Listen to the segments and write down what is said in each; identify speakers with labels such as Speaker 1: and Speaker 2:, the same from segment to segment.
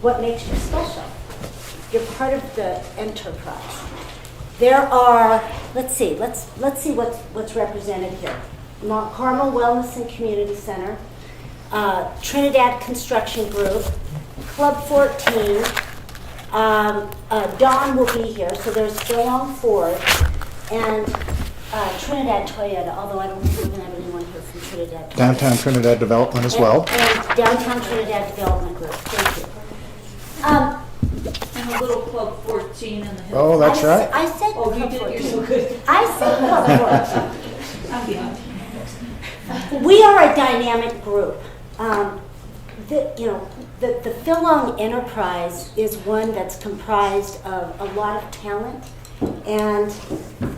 Speaker 1: what makes you special. You're part of the enterprise. There are, let's see what's represented here. Mount Carmel Wellness and Community Center, Trinidad Construction Group, Club 14, Dawn will be here, so there's Strong Ford, and Trinidad Toyota, although I don't think we're going to have anyone here from Trinidad.
Speaker 2: Downtown Trinidad Development as well.
Speaker 1: And Downtown Trinidad Development Group, thank you.
Speaker 3: And a little Club 14 in the hill.
Speaker 2: Oh, that's right.
Speaker 1: I said
Speaker 3: Oh, you
Speaker 1: Club
Speaker 3: did,
Speaker 1: 14.
Speaker 3: you're so good.
Speaker 1: I said Club 14.
Speaker 3: I'm behind.
Speaker 1: We are a dynamic group. The Philong enterprise is one that's comprised of a lot of talent. And,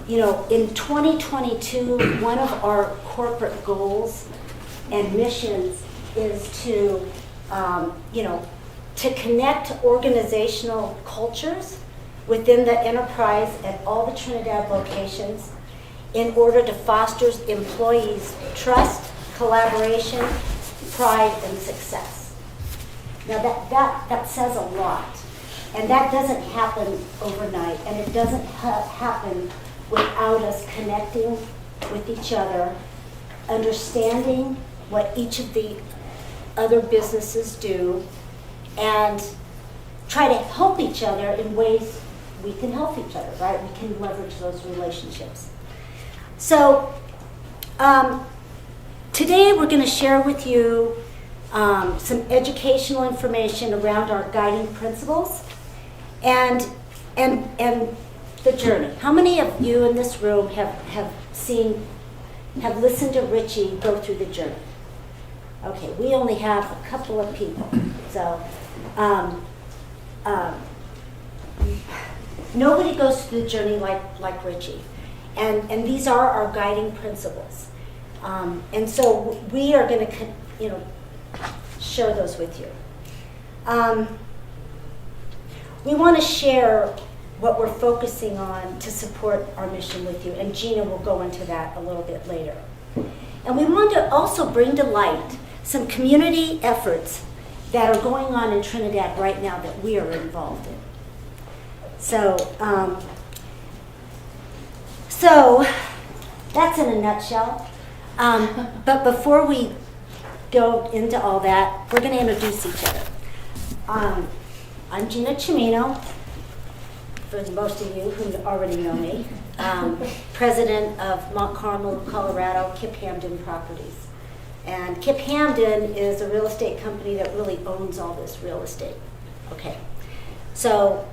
Speaker 1: in 2022, one of our corporate goals and missions is to, to connect organizational cultures within the enterprise at all the Trinidad locations in order to foster employees' trust, collaboration, pride, and success. Now that says a lot. And that doesn't happen overnight, and it doesn't happen without us connecting with each other, understanding what each of the other businesses do, and try to help each other in ways we can help each other, right? We can leverage those relationships. So today we're going to share with you some educational information around our guiding principles and the journey. How many of you in this room have listened to Richie go through the journey? Okay, we only have a couple of people. So nobody goes through the journey like Richie. And these are our guiding principles. And so we are going to, share those with you. We want to share what we're focusing on to support our mission with you, and Gina will go into that a little bit later. And we want to also bring to light some community efforts that are going on in Trinidad right now that we are involved in. So that's in a nutshell. But before we go into all that, we're going to introduce each other. I'm Gina Chimino, for most of you who already know me, president of Mount Carmel, Colorado, Kip Hamden Properties. And Kip Hamden is a real estate company that really owns all this real estate. Okay, so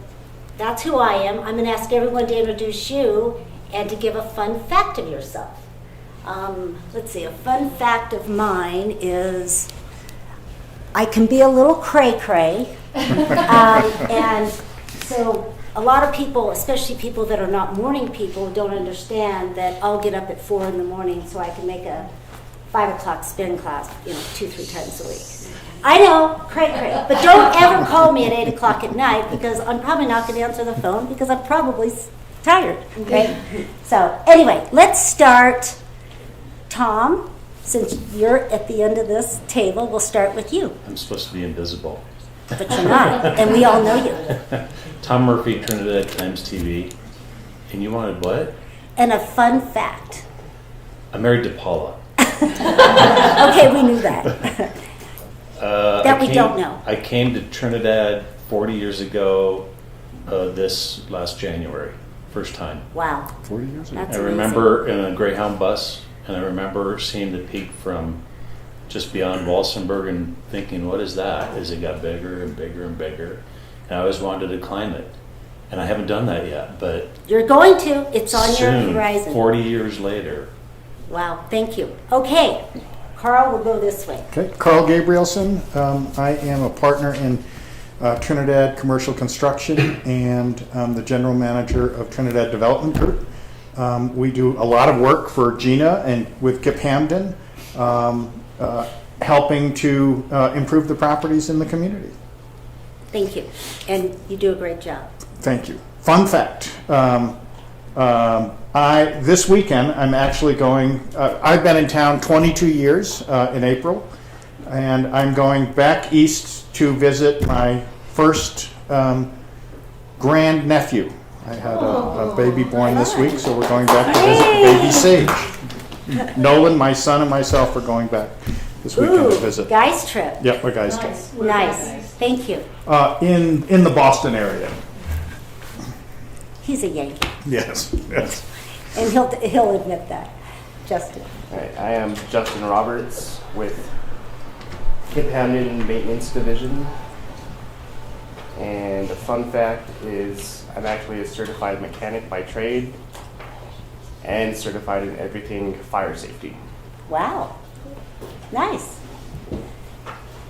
Speaker 1: that's who I am. I'm going to ask everyone to introduce you and to give a fun fact of yourself. Let's see, a fun fact of mine is I can be a little cray-cray. And so a lot of people, especially people that are not morning people, don't understand that I'll get up at 4 in the morning so I can make a 5 o'clock spin class, 2-3 times a week. I know, cray-cray, but don't ever call me at 8 o'clock at night because I'm probably not going to answer the phone because I'm probably tired, okay? So anyway, let's start. Tom, since you're at the end of this table, we'll start with you.
Speaker 4: I'm supposed to be invisible.
Speaker 1: But you're not, and we all know you.
Speaker 4: Tom Murphy, Trinidad Times TV. And you wanted what?
Speaker 1: And a fun fact.
Speaker 4: I married Depala.
Speaker 1: Okay, we knew that. We don't know.
Speaker 4: I came to Trinidad 40 years ago this last January. First time.
Speaker 1: Wow.
Speaker 2: 40 years ago.
Speaker 1: That's
Speaker 4: I
Speaker 1: amazing.
Speaker 4: remember in a Greyhound bus, and I remember seeing the peak from just beyond Walsenburg and thinking, what is that? As it got bigger and bigger and bigger. And I always wanted to climb it. And I haven't done that yet, but
Speaker 1: You're going to. It's on
Speaker 4: soon,
Speaker 1: your horizon.
Speaker 4: 40 years later.
Speaker 1: Wow, thank you. Okay, Carl will go this way.
Speaker 2: Okay, Carl Gabrielson. I am a partner in Trinidad Commercial Construction and the general manager of Trinidad Development Group. We do a lot of work for Gina and with Kip Hamden, helping to improve the properties in the community.
Speaker 1: Thank you, and you do a great job.
Speaker 2: Thank you. Fun fact. This weekend, I'm actually going, I've been in town 22 years in April, and I'm going back east to visit my first grand nephew. I had a baby born this week, so we're going back to visit baby Sage. Nolan, my son, and myself are going back this weekend to visit.
Speaker 1: Guys trip.
Speaker 2: Yep, we're guys trip.
Speaker 1: Nice. Thank you.
Speaker 2: In the Boston area.
Speaker 1: He's a Yankee,
Speaker 2: Yes, yes.
Speaker 1: and he'll admit that. Justin.
Speaker 5: All right, I am Justin Roberts with Kip Hamden Maintenance Division. And the fun fact is I'm actually a certified mechanic by trade and certified in everything fire safety.
Speaker 1: Wow. Nice.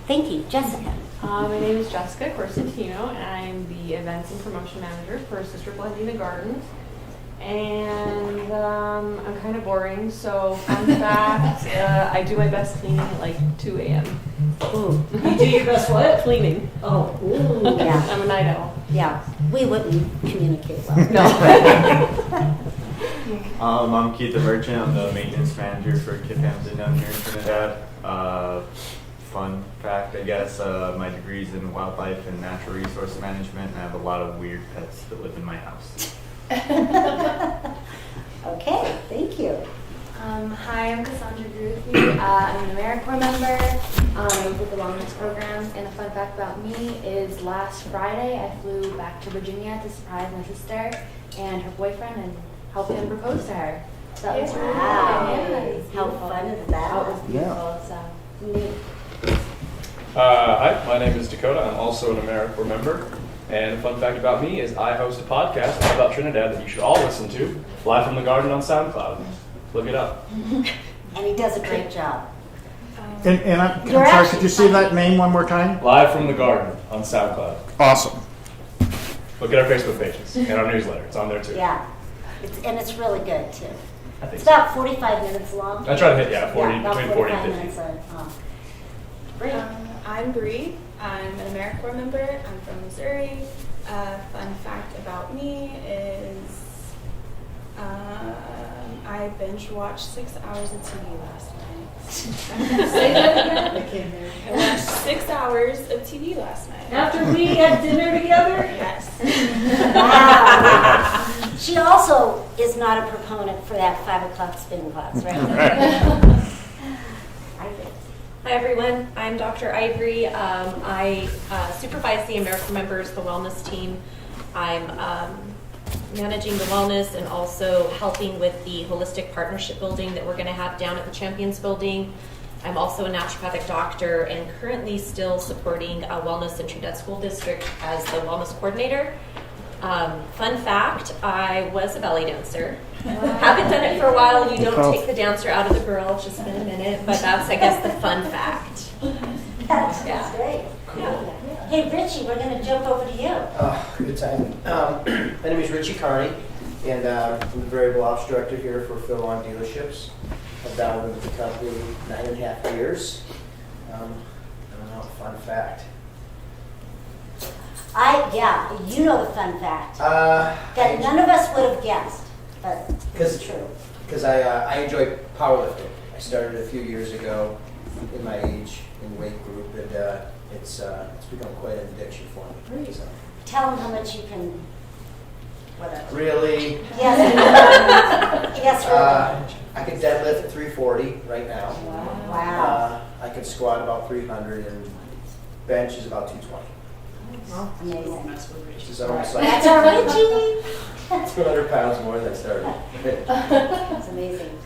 Speaker 1: Thank you. Jessica.
Speaker 6: My name is Jessica Corsentino, and I'm the Events and Promotion Manager for Sister Blandina Gardens. And I'm kind of boring, so fun fact, I do my best cleaning at like 2 a.m.
Speaker 1: Ooh.
Speaker 6: You do your best what? Cleaning.
Speaker 1: Oh. Ooh. Yeah.
Speaker 6: I'm a night owl.
Speaker 1: Yeah. We wouldn't communicate well.
Speaker 6: No.
Speaker 7: I'm Keith the Merchant. I'm the maintenance manager for Kip Hamden down here in Trinidad. Fun fact, I guess, my degree's in wildlife and natural resource management, and I have a lot of weird pets that live in my house.
Speaker 1: Okay. Thank you.
Speaker 8: Hi, I'm Cassandra Groothy. I'm an AmeriCorps member. I work with the wellness programs, and a fun fact about me is last Friday I flew back to Virginia to surprise my sister and her boyfriend and help him propose to her. So that was really
Speaker 1: Wow.
Speaker 8: fun. Yeah, it was
Speaker 1: How
Speaker 8: beautiful.
Speaker 1: fun is
Speaker 8: Oh, it
Speaker 1: that?
Speaker 8: was beautiful. So neat.
Speaker 9: Hi, my name is Dakota. I'm also an AmeriCorps member. And a fun fact about me is I host a podcast all about Trinidad that you should all listen to, live from the garden on SoundCloud. Look it up.
Speaker 1: And he does a great job.
Speaker 2: And I'm
Speaker 1: You're
Speaker 2: sorry,
Speaker 1: actually
Speaker 2: could you say that name one more time?
Speaker 9: Live from the garden on SoundCloud.
Speaker 2: Awesome.
Speaker 9: Look at our Facebook pages and our newsletter. It's on there too.
Speaker 1: Yeah. It's really good too.
Speaker 9: I think
Speaker 1: It's
Speaker 9: so.
Speaker 1: about 45 minutes long.
Speaker 9: I try to hit, 40,
Speaker 1: Yeah, about
Speaker 9: between 40 and
Speaker 1: 45
Speaker 9: 50.
Speaker 1: minutes long. Great.
Speaker 8: I'm Bree. I'm an AmeriCorps member. I'm from Missouri. Fun fact about me is I binge watched 6 hours of TV last night. Say that again? I watched 6 hours of TV last night.
Speaker 3: After we had dinner together?
Speaker 8: Yes.
Speaker 1: Wow. She also is not a proponent for that 5 o'clock spin class, right?
Speaker 10: Hi everyone, I'm Dr. Ivory. I supervise the AmeriCorps members, the wellness team. I'm managing the wellness and also helping with the holistic partnership building that we're going to have down at the Champions building. I'm also a naturopathic doctor and currently still supporting a wellness in Trinidad School District as the wellness coordinator. Fun fact, I was a belly dancer. Haven't done it for a while. You don't take the dancer out of the girl. It's just been a minute, but that's, I guess, the fun fact.
Speaker 1: That's great. Cool. Hey, Richie, we're going to jump over to you.
Speaker 11: Good time. My name is Richie Carney, and I'm the variable ops director here for Phil on Dealerships. I've been with the company 9.5 years. I don't know, fun fact.
Speaker 1: You know the fun fact.
Speaker 11: That
Speaker 1: None of us would have guessed, but it's true.
Speaker 11: Because I enjoy powerlifting. I started a few years ago in my age in weight group, and it's become quite an addiction for me.
Speaker 1: Great.
Speaker 11: So.
Speaker 1: Tell them how much you can, whatever.
Speaker 11: Really?
Speaker 1: Yes. Yes, really.
Speaker 11: I can deadlift 340 right now.
Speaker 1: Wow.
Speaker 11: I can squat about 300, and bench is about 220.
Speaker 1: Amazing.
Speaker 11: Which is almost like
Speaker 1: That's our Richie.
Speaker 11: 200 pounds more than I started.
Speaker 1: That's amazing.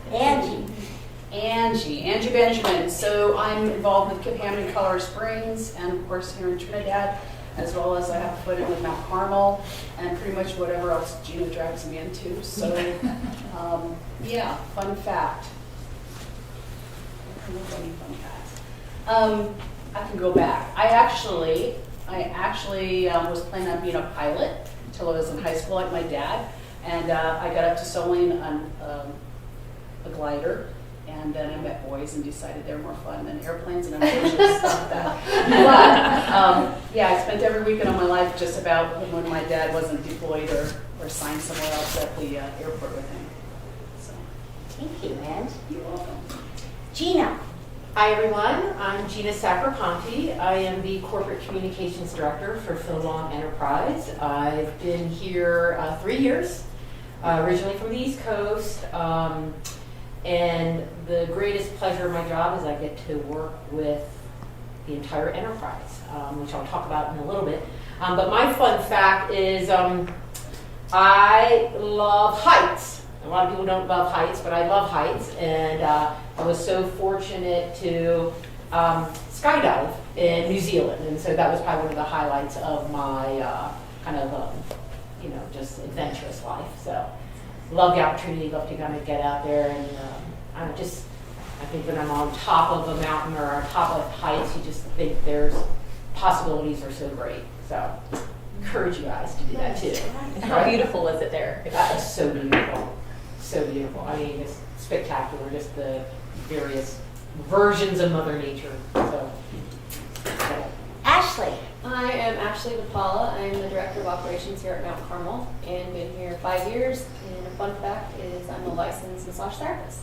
Speaker 12: Angie Benjamin. So I'm involved with Kip Hamden, Colorado Springs, and of course here in Trinidad, as well as I have a foot in with Mount Carmel, and pretty much whatever else Gina drags me into. So, yeah, fun fact. I can look at any fun facts. I can go back. I actually was planning on being a pilot until I was in high school, like my dad, and I got up to sewing on a glider. And then I met boys and decided they were more fun than airplanes, and unfortunately stopped that. But yeah, I spent every weekend of my life just about when my dad wasn't deployed or assigned somewhere else at the airport with him. So.
Speaker 1: Thank you, Ange.
Speaker 12: You're welcome.
Speaker 1: Gina.
Speaker 13: Hi everyone, I'm Gina Sacraponti. I am the Corporate Communications Director for Phil Long Enterprise. I've been here 3 years, originally from the East Coast, and the greatest pleasure of my job is I get to work with the entire enterprise, which I'll talk about in a little bit. But my fun fact is I love heights. A lot of people don't love heights, but I love heights, and I was so fortunate to skydive in New Zealand, and so that was probably one of the highlights of my kind of, just adventurous life. So, love the opportunity, love to kind of get out there, and I think when I'm on top of a mountain or on top of heights, you just think there's possibilities are so great. So, encourage you guys to do that too.
Speaker 10: How beautiful was it there?
Speaker 13: That was so beautiful. So beautiful. I mean, it's spectacular, just the various versions of Mother Nature. So.
Speaker 1: Ashley.
Speaker 8: I am Ashley Depala. I'm the Director of Operations here at Mount Carmel and been here 5 years. And a fun fact is I'm a licensed massage therapist.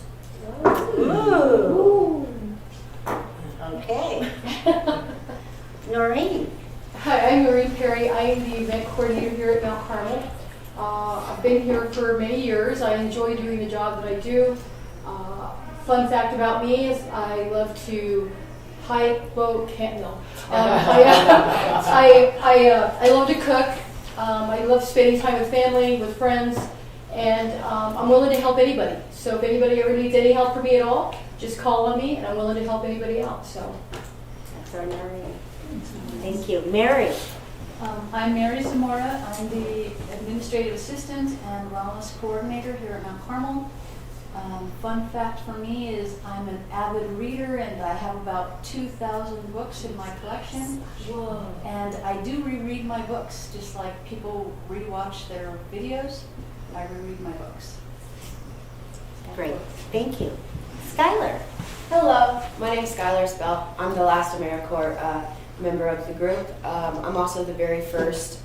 Speaker 1: Ooh. Okay. Maureen.
Speaker 3: Hi, I'm Maureen Perry. I am the event coordinator here at Mount Carmel. I've been here for many years. I enjoy doing the job that I do. Fun fact about me is I love to hike, boat, I love to cook. I love spending time with family, with friends, and I'm willing to help anybody. So if anybody ever needs any help from me at all, just call on me, and I'm willing to help anybody out. So
Speaker 1: That's our Maureen. Thank you. Mary.
Speaker 14: I'm Mary Zamora. I'm the Administrative Assistant and Wellness Coordinator here at Mount Carmel. Fun fact for me is I'm an avid reader and I have about 2,000 books in my collection.
Speaker 1: Whoa.
Speaker 14: And I do reread my books, just like people rewatch their videos. I reread my books.
Speaker 1: Great. Thank you. Skylar.
Speaker 15: Hello, my name is Skylar Spell. I'm the last AmeriCorps member of the group. I'm also the very first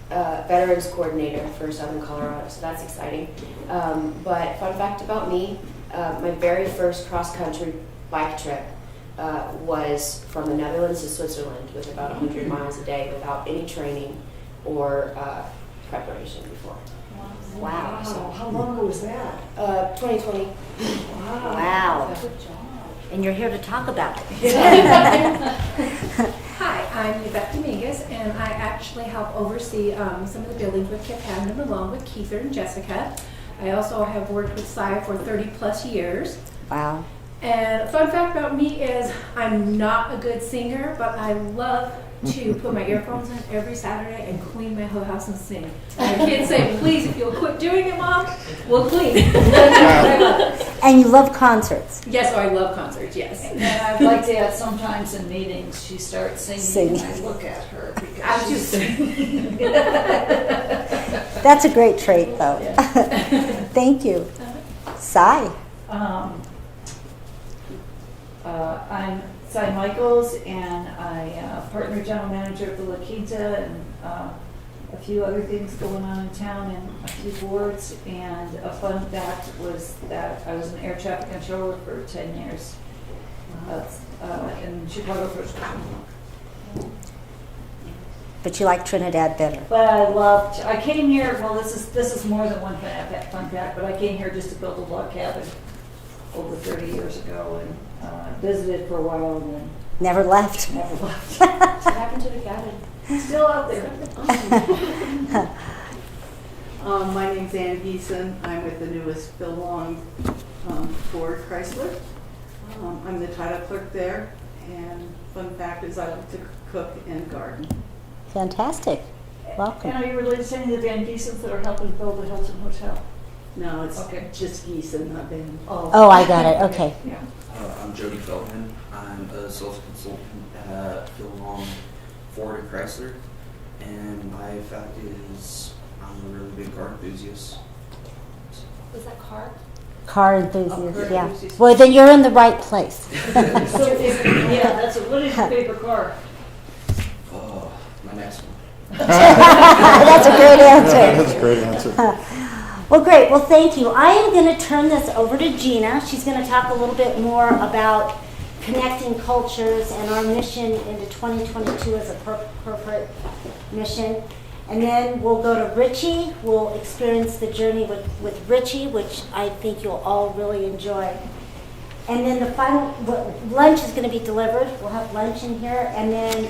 Speaker 15: Veterans Coordinator for Southern Colorado, so that's exciting. But fun fact about me, my very first cross-country bike trip was from the Netherlands to Switzerland with about 100 miles a day without any training or preparation before.
Speaker 1: Wow.
Speaker 15: So,
Speaker 12: How long ago was that?
Speaker 15: 2020.
Speaker 1: Wow.
Speaker 12: Good job.
Speaker 1: And you're here to talk about it.
Speaker 16: Hi, I'm Yvette Dominguez, and I actually help oversee some of the buildings with Kip Hamden along with Keither and Jessica. I also have worked with SI for 30 plus years.
Speaker 1: Wow.
Speaker 16: And a fun fact about me is I'm not a good singer, but I love to put my earphones in every Saturday and clean my whole house and sing. And my kids say, please, if you'll quit doing it, Mom, we'll clean. I love it.
Speaker 1: And you love concerts.
Speaker 16: Yes, I love concerts, yes.
Speaker 12: And I'd like to add sometimes in meetings, she starts singing and I look at her because she's singing.
Speaker 1: That's a great trait, though. Thank you. Sid.
Speaker 3: I'm Sid Michaels, and I partner general manager of the La Quinta and a few other things going on in town and a few boards. And a fun fact was that I was an air traffic controller for 10 years in Chicago First Division.
Speaker 1: But you like Trinidad better.
Speaker 3: But I came here, well, this is more than one fun fact, but I came here just to build a log cabin over 30 years ago and visited for a while and then
Speaker 1: Never left.
Speaker 3: never left.
Speaker 8: What happened to the cabin?
Speaker 3: Still out there.
Speaker 17: My name's Ann Geeson. I'm with the newest Phil Long Ford Chrysler. I'm the title clerk there, and fun fact is I like to cook and garden.
Speaker 1: Fantastic. Welcome.
Speaker 3: And are you related to any of the Van Giesens that are helping build the Hilton Hotel?
Speaker 17: No, it's
Speaker 3: Okay.
Speaker 17: just Geeson, not Ben.
Speaker 1: Oh, I got it. Okay.
Speaker 3: Yeah.
Speaker 18: I'm Jody Feldman. I'm a sales consultant at Phil Long Ford and Chrysler, and my fact is I'm a really big car enthusiast.
Speaker 8: Was that car?
Speaker 1: Car enthusiast, yeah. Well, then you're in the right place.
Speaker 3: What is your favorite car?
Speaker 18: Oh, my next one.
Speaker 1: That's a great answer.
Speaker 2: That's a great answer.
Speaker 1: Well, great. Well, thank you. I am going to turn this over to Gina. She's going to talk a little bit more about connecting cultures and our mission into 2022 as a corporate mission. And then we'll go to Richie. We'll experience the journey with Richie, which I think you'll all really enjoy. And then the final, lunch is going to be delivered. We'll have lunch in here. And then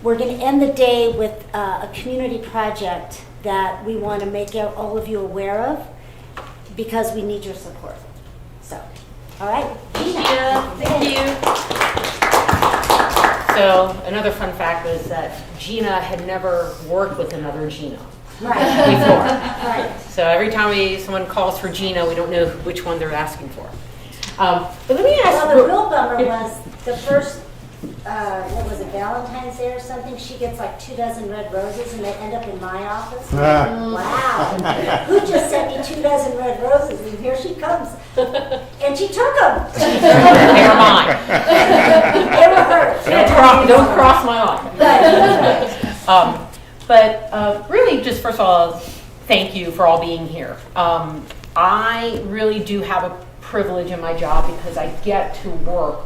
Speaker 1: we're going to end the day with a community project that we want to make all of you aware of because we need your support. So, all right.
Speaker 13: Gina, thank you. So another fun fact is that Gina had never worked with another Gina before.
Speaker 1: Right.
Speaker 13: So every time someone calls for Gina, we don't know which one they're asking for. But let me ask.
Speaker 1: Well, the real bummer was the first, what was it, Valentine's Day or something? She gets like 24 red roses and they end up in my office. Wow. Who just sent me 24 red roses? And here she comes. And she took them.
Speaker 13: They were mine.
Speaker 1: They were hers.
Speaker 13: Don't cross my line. But really, just first of all, thank you for all being here. I really do have a privilege in my job because I get to work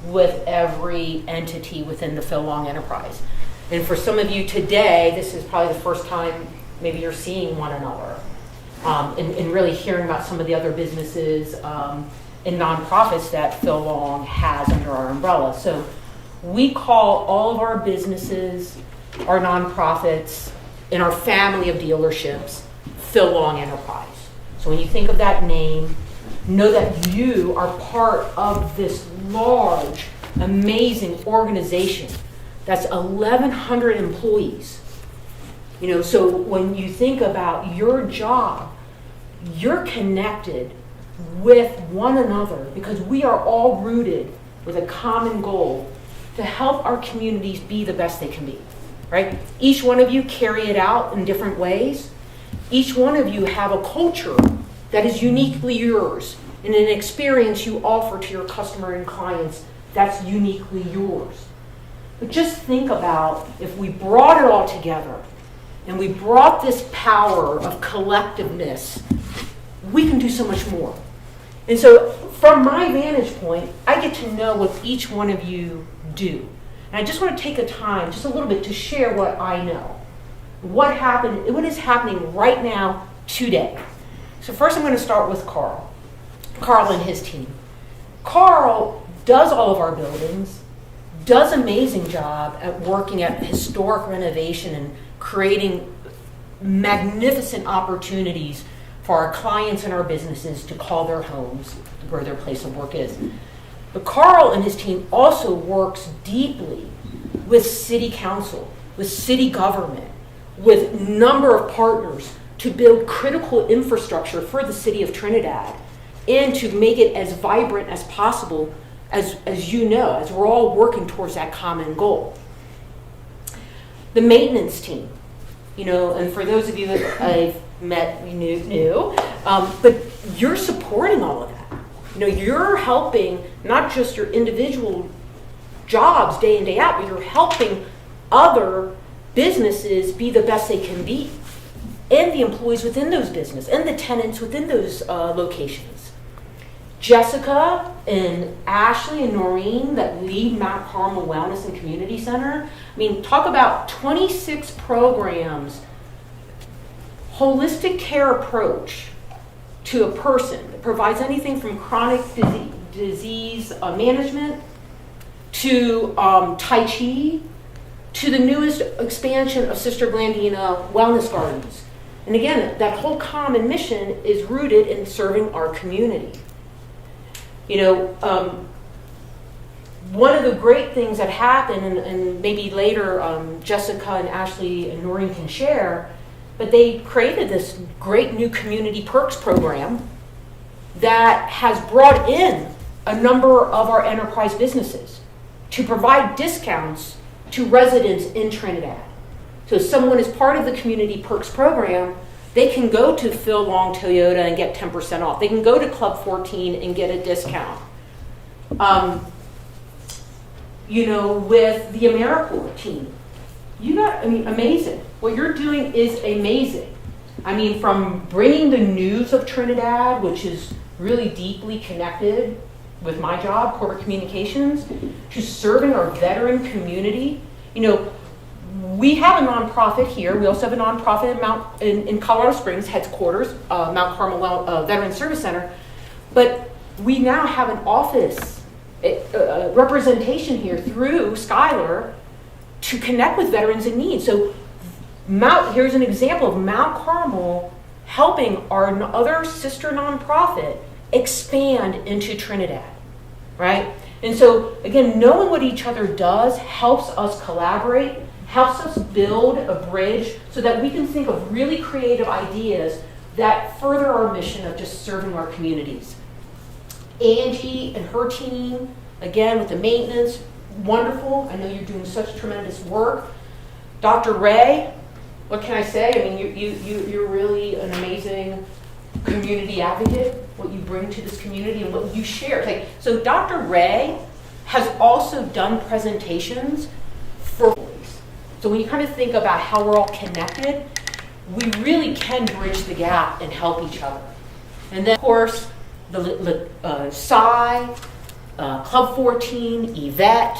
Speaker 13: with every entity within the Phil Long enterprise. And for some of you today, this is probably the first time maybe you're seeing one another and really hearing about some of the other businesses and nonprofits that Phil Long has under our umbrella. So we call all of our businesses, our nonprofits, and our family of dealerships Phil Long Enterprise. So when you think of that name, know that you are part of this large, amazing organization that's 1,100 employees. So when you think about your job, you're connected with one another because we are all rooted with a common goal to help our communities be the best they can be, right? Each one of you carry it out in different ways. Each one of you have a culture that is uniquely yours and an experience you offer to your customer and clients that's uniquely yours. But just think about if we brought it all together and we brought this power of collectiveness, we can do so much more. And so from my vantage point, I get to know what each one of you do. And I just want to take a time, just a little bit, to share what I know. What happened, what is happening right now, today. So first I'm going to start with Carl and his team. Carl does all of our buildings, does an amazing job at working at historic renovation and creating magnificent opportunities for our clients and our businesses to call their homes where their place of work is. But Carl and his team also works deeply with city council, with city government, with a number of partners to build critical infrastructure for the city of Trinidad and to make it as vibrant as possible, as you know, as we're all working towards that common goal. The maintenance team, and for those of you that I've met new, but you're supporting all of that. You're helping not just your individual jobs day in, day out, but you're helping other businesses be the best they can be, and the employees within those businesses, and the tenants within those locations. Jessica and Ashley and Maureen that lead Mount Carmel Wellness and Community Center. Talk about 26 programs, holistic care approach to a person that provides anything from chronic disease management to Tai Chi to the newest expansion of Sister Blandina Wellness Gardens. And again, that whole common mission is rooted in serving our community. One of the great things that happened, and maybe later Jessica and Ashley and Noreen can share, but they created this great new community perks program that has brought in a number of our enterprise businesses to provide discounts to residents in Trinidad. So if someone is part of the community perks program, they can go to Phil Long Toyota and get 10% off. They can go to Club 14 and get a discount. With the AmeriCorps team, amazing. What you're doing is amazing. From bringing the news of Trinidad, which is really deeply connected with my job, corporate communications, to serving our veteran community. You know, we have a nonprofit here. We also have a nonprofit in Colorado Springs headquarters, Mount Carmel Veteran Service Center. But we now have an office representation here through Skylar to connect with veterans in need. So here's an example of Mount Carmel helping our other sister nonprofit expand into Trinidad, right? And so again, knowing what each other does helps us collaborate, helps us build a bridge so that we can think of really creative ideas that further our mission of just serving our communities. Angie and her team, again with the maintenance, wonderful. I know you're doing such tremendous work. Dr. Ray, what can I say? I mean, you're really an amazing community advocate, what you bring to this community and what you share. Like, so Dr. Ray has also done presentations for families. So when you kind of think about how we're all connected, we really can bridge the gap and help each other. And then, of course, the Club 14, Yvette,